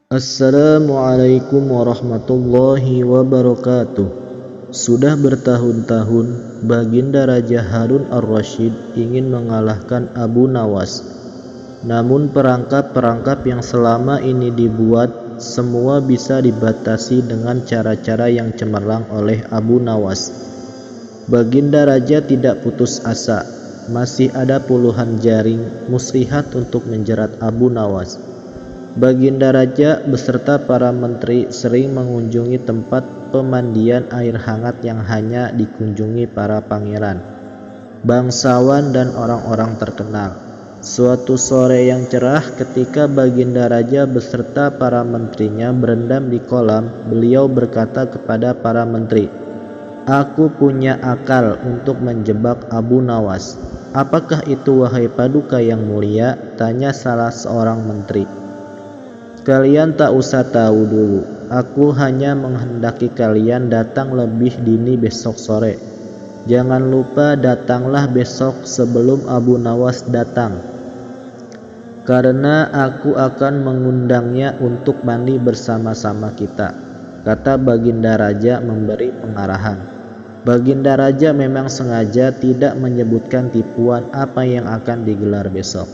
Assalamualaikum warahmatullahi wabarakatuh. Sudah bertahun-tahun Baginda Raja Harun ar-Rasyid ingin mengalahkan Abu Nawas. Namun perangkap-perangkap yang selama ini dibuat semua bisa dibatasi dengan cara-cara yang cemerlang oleh Abu Nawas. Baginda Raja tidak putus asa. Masih ada puluhan jaring muslihat untuk menjerat Abu Nawas. Baginda Raja beserta para menteri sering mengunjungi tempat pemandian air hangat yang hanya dikunjungi para pangeran, bangsawan dan orang-orang terkenal. Suatu sore yang cerah ketika Baginda Raja beserta para menterinya berendam di kolam, beliau berkata kepada para menteri, "Aku punya akal untuk menjebak Abu Nawas." "Apakah itu wahai paduka yang mulia?" tanya salah seorang menteri. "Kalian tak usah tahu dulu. Aku hanya menghendaki kalian datang lebih dini besok sore. Jangan lupa datanglah besok sebelum Abu Nawas datang, karena aku akan mengundangnya untuk mandi bersama-sama kita," kata Baginda Raja memberi pengarahan. Baginda Raja memang sengaja tidak menyebutkan tipuan apa yang akan digelar besok.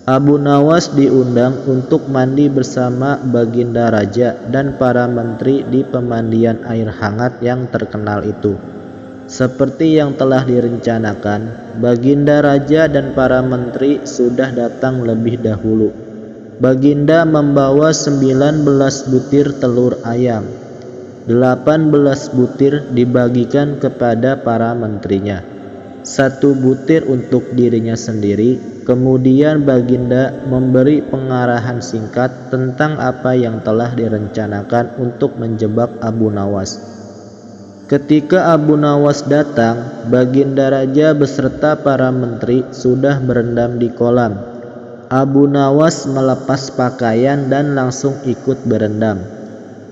Abu Nawas diundang untuk mandi bersama Baginda Raja dan para menteri di pemandian air hangat yang terkenal itu. Seperti yang telah direncanakan, Baginda Raja dan para menteri sudah datang lebih dahulu. Baginda membawa 19 butir telur ayam. 18 butir dibagikan kepada para menterinya. 1 butir untuk dirinya sendiri. Kemudian Baginda memberi pengarahan singkat tentang apa yang telah direncanakan untuk menjebak Abu Nawas. Ketika Abu Nawas datang, Baginda Raja beserta para menteri sudah berendam di kolam. Abu Nawas melepas pakaian dan langsung ikut berendam.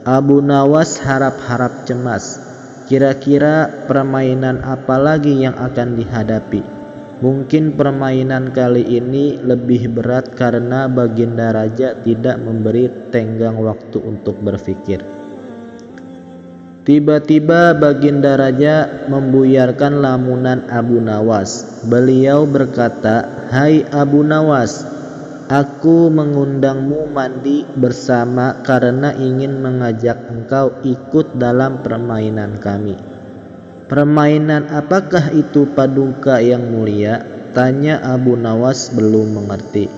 Abu Nawas harap-harap cemas. Kira-kira permainan apa lagi yang akan dihadapi? Mungkin permainan kali ini lebih berat karena Baginda Raja tidak memberi tenggang waktu untuk berpikir. Tiba-tiba Baginda Raja membuyarkan lamunan Abu Nawas. Beliau berkata, "Hai Abu Nawas, aku mengundangmu mandi bersama karena ingin mengajak engkau ikut dalam permainan kami." "Permainan apakah itu paduka yang mulia?" tanya Abu Nawas belum mengerti.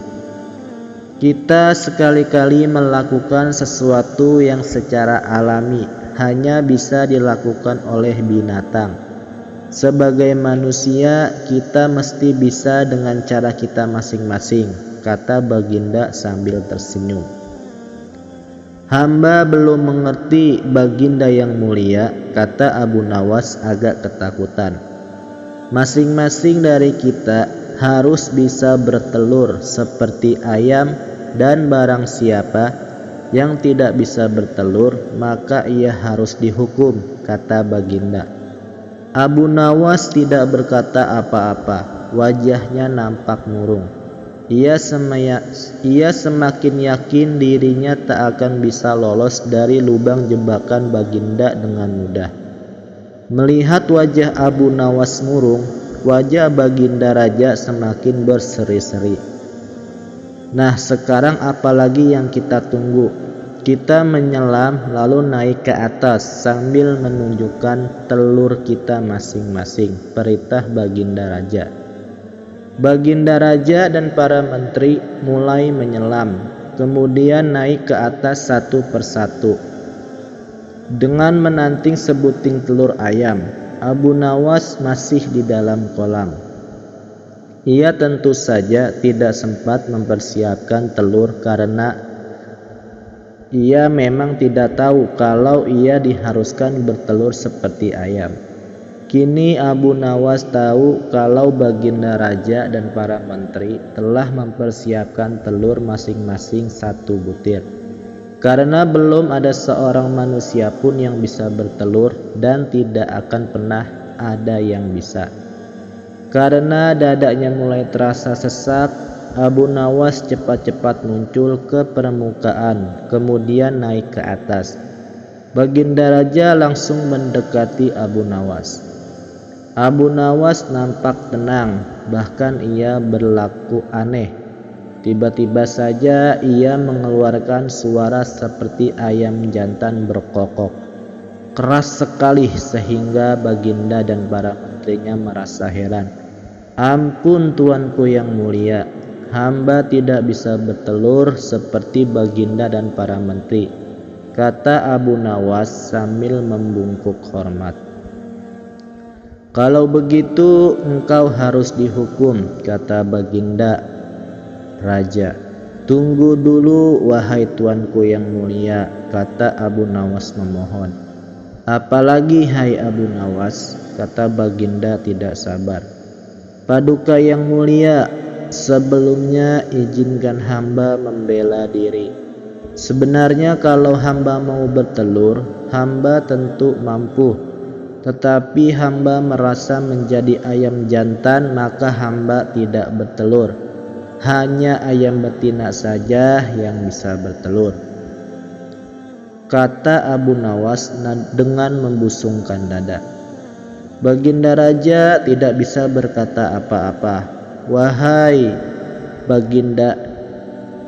"Kita sekali-kali melakukan sesuatu yang secara alami hanya bisa dilakukan oleh binatang. Sebagai manusia, kita mesti bisa dengan cara kita masing-masing," kata Baginda sambil tersenyum. "Hamba belum mengerti Baginda yang mulia," kata Abu Nawas agak ketakutan. "Masing-masing dari kita harus bisa bertelur seperti ayam, dan barang siapa yang tidak bisa bertelur maka ia harus dihukum," kata Baginda. Abu Nawas tidak berkata apa-apa, wajahnya nampak murung. Ia semakin yakin dirinya tak akan bisa lolos dari lubang jebakan Baginda dengan mudah. Melihat wajah Abu Nawas murung, wajah Baginda Raja semakin berseri-seri. "Nah, sekarang apalagi yang kita tunggu? Kita menyelam lalu naik ke atas sambil menunjukkan telur kita masing-masing," perintah Baginda Raja. Baginda Raja dan para menteri mulai menyelam, kemudian naik ke atas satu persatu. Dengan menanting sebuting telur ayam, Abu Nawas masih di dalam kolam. Ia tentu saja tidak sempat mempersiapkan telur karena ia memang tidak tahu kalau ia diharuskan bertelur seperti ayam. Kini Abu Nawas tahu kalau Baginda Raja dan para menteri telah mempersiapkan telur masing-masing 1 butir. Karena belum ada seorang manusia pun yang bisa bertelur dan tidak akan pernah ada yang bisa. Karena dadanya mulai terasa sesak, Abu Nawas cepat-cepat muncul ke permukaan, kemudian naik ke atas. Baginda Raja langsung mendekati Abu Nawas. Abu Nawas nampak tenang, bahkan ia berlaku aneh. Tiba-tiba saja ia mengeluarkan suara seperti ayam jantan berkokok. Keras sekali sehingga Baginda dan para menterinya merasa heran. "Ampun tuanku yang mulia, hamba tidak bisa bertelur seperti Baginda dan para menteri," kata Abu Nawas sambil membungkuk hormat. "Kalau begitu engkau harus dihukum," kata Baginda Raja. "Tunggu dulu wahai tuanku yang mulia," kata Abu Nawas memohon. "Apalagi hai Abu Nawas," kata Baginda tidak sabar. "Paduka yang mulia, sebelumnya izinkan hamba membela diri. Sebenarnya kalau hamba mau bertelur, hamba tentu mampu. Tetapi hamba merasa menjadi ayam jantan, maka hamba tidak bertelur. Hanya ayam betina saja yang bisa bertelur," kata Abu Nawas dengan membusungkan dada. Baginda Raja tidak bisa berkata apa-apa. "Wahai Baginda,"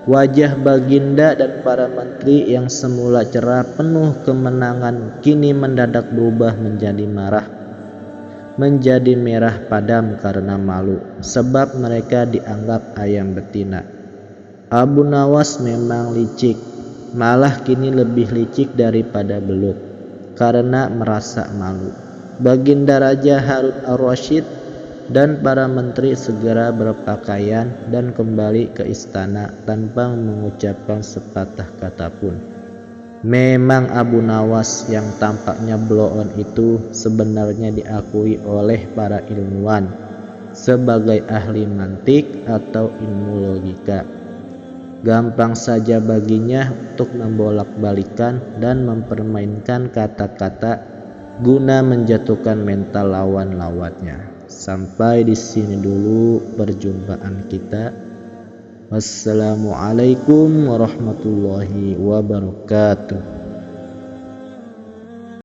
wajah Baginda dan para menteri yang semula cerah penuh kemenangan kini mendadak berubah menjadi merah padam karena malu, sebab mereka dianggap ayam betina. Abu Nawas memang licik, malah kini lebih licik daripada belut, karena merasa malu. Baginda Raja Harun ar-Rasyid dan para menteri segera berpakaian dan kembali ke istana tanpa mengucapkan sepatah kata pun. Memang Abu Nawas yang tampaknya bloon itu sebenarnya diakui oleh para ilmuwan sebagai ahli mantik atau ilmu logika. Gampang saja baginya untuk membolak-balikan dan mempermainkan kata-kata guna menjatuhkan mental lawan-lawannya. Sampai di sini dulu perjumpaan kita. Wassalamualaikum warahmatullahi wabarakatuh.